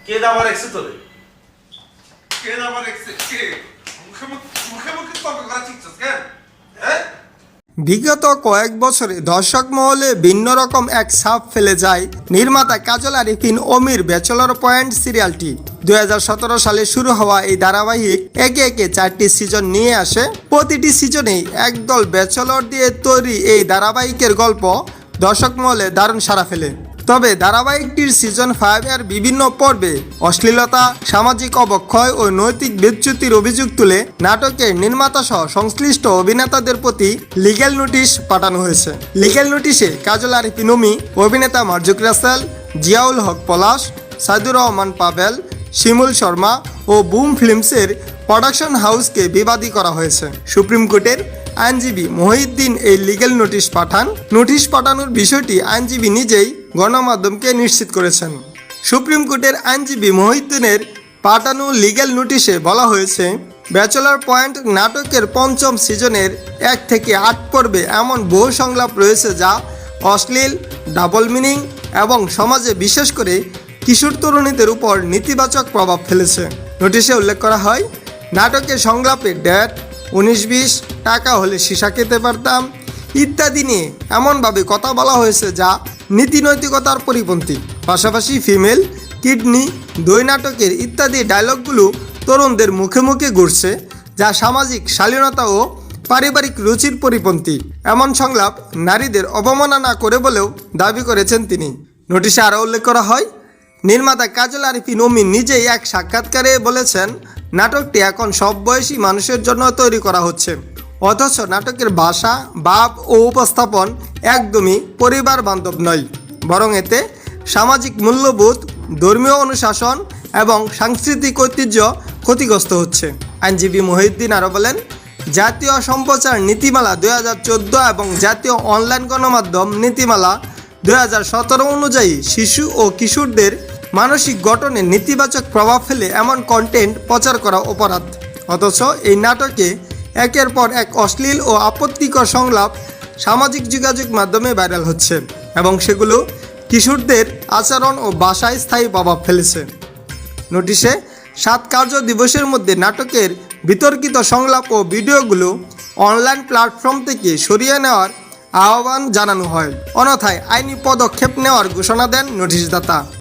কে দাবা রাখছে তোরে? কে দাবা রাখছে? কে মুখে মুখে মুখে তর্ক করা শিখছস কেন? হ্যাঁ, বিগত কয়েক বছরে দর্শক মহলে ভিন্ন রকম এক ছাপ ফেলে যায় নির্মাতা কাজল আরিফিন অমির ব্যাচেলর পয়েন্ট সিরিয়ালটি। 2017 সালে শুরু হওয়া এই ধারাবাহিক একে একে 4টি সিজন নিয়ে আসে। প্রতিটি সিজনেই একদল ব্যাচেলর দিয়ে তৈরি এই ধারাবাহিকের গল্প দর্শক মহলে দারুণ সাড়া ফেলে। তবে ধারাবাহিকটির সিজন 5 এর বিভিন্ন পর্বে অশ্লীলতা, সামাজিক অবক্ষয় ও নৈতিক বিচ্যুতির অভিযোগ তুলে নাটকের নির্মাতা সহ সংশ্লিষ্ট অভিনেতাদের প্রতি লিগ্যাল নোটিশ পাঠানো হয়েছে। লিগ্যাল নোটিশে কাজল আরিফিন অমি, অভিনেতা মার্জুক রাসেল, জিয়াউল হক পলাশ, সাইদুর রহমান পাভেল, শিমুল শর্মা ও বুম ফিল্মসের প্রোডাকশন হাউসকে বিবাদী করা হয়েছে। সুপ্রিম কোর্টের আইনজীবী মহিউদ্দিন এই লিগ্যাল নোটিশ পাঠান। নোটিশ পাঠানোর বিষয়টি আইনজীবী নিজেই গণমাধ্যমকে নিশ্চিত করেছেন। সুপ্রিম কোর্টের আইনজীবী মহিউদ্দিনের পাঠানো লিগ্যাল নোটিশে বলা হয়েছে, ব্যাচেলর পয়েন্ট নাটকের 5ম সিজনের 1 থেকে 8 পর্বে এমন বহু সংলাপ রয়েছে যা অশ্লীল, ডাবল মিনিং এবং সমাজে বিশেষ করে কিশোর তরুণীদের উপর নেতিবাচক প্রভাব ফেলেছে। নোটিশে উল্লেখ করা হয়, নাটকের সংলাপে ড্যাট, 19-20 টাকা হলে সীসা খেতে পারতাম ইত্যাদি নিয়ে এমনভাবে কথা বলা হয়েছে যা নীতি নৈতিকতার পরিপন্থী। পাশাপাশি ফিমেল, কিডনি, দই নাটকের ইত্যাদি ডায়লগগুলো তরুণদের মুখে মুখে ঘুরছে যা সামাজিক শালীনতা ও পারিবারিক রুচির পরিপন্থী। এমন সংলাপ নারীদের অবমাননা করে বলেও দাবি করেছেন তিনি। নোটিশে আরও উল্লেখ করা হয়, নির্মাতা কাজল আরিফিন অমি নিজেই এক সাক্ষাৎকারে বলেছেন, নাটকটি এখন সব বয়সী মানুষের জন্য তৈরি করা হচ্ছে, অথচ নাটকের ভাষা, ভাব ও উপস্থাপন একদমই পরিবার বান্ধব নয়, বরং এতে সামাজিক মূল্যবোধ, ধর্মীয় অনুশাসন এবং সাংস্কৃতিক ঐতিহ্য ক্ষতিগ্রস্ত হচ্ছে। আইনজীবী মহিউদ্দিন আরও বলেন, জাতীয় সম্প্রচার নীতিমালা 2014 এবং জাতীয় অনলাইন গণমাধ্যম নীতিমালা 2017 অনুযায়ী শিশু ও কিশোরদের মানসিক গঠনে নেতিবাচক প্রভাব ফেলে এমন কন্টেন্ট প্রচার করা অপরাধ। অথচ এই নাটকে একের পর এক অশ্লীল ও আপত্তিকর সংলাপ সামাজিক যোগাযোগ মাধ্যমে ভাইরাল হচ্ছে এবং সেগুলো কিশোরদের আচরণ ও ভাষায় স্থায়ী প্রভাব ফেলেছে। নোটিশে 7 কার্য দিবসের মধ্যে নাটকের বিতর্কিত সংলাপ ও ভিডিওগুলো অনলাইন প্ল্যাটফর্ম থেকে সরিয়ে নেওয়ার আহ্বান জানানো হয়, অন্যথায় আইনি পদক্ষেপ নেওয়ার ঘোষণা দেন নোটিশদাতা।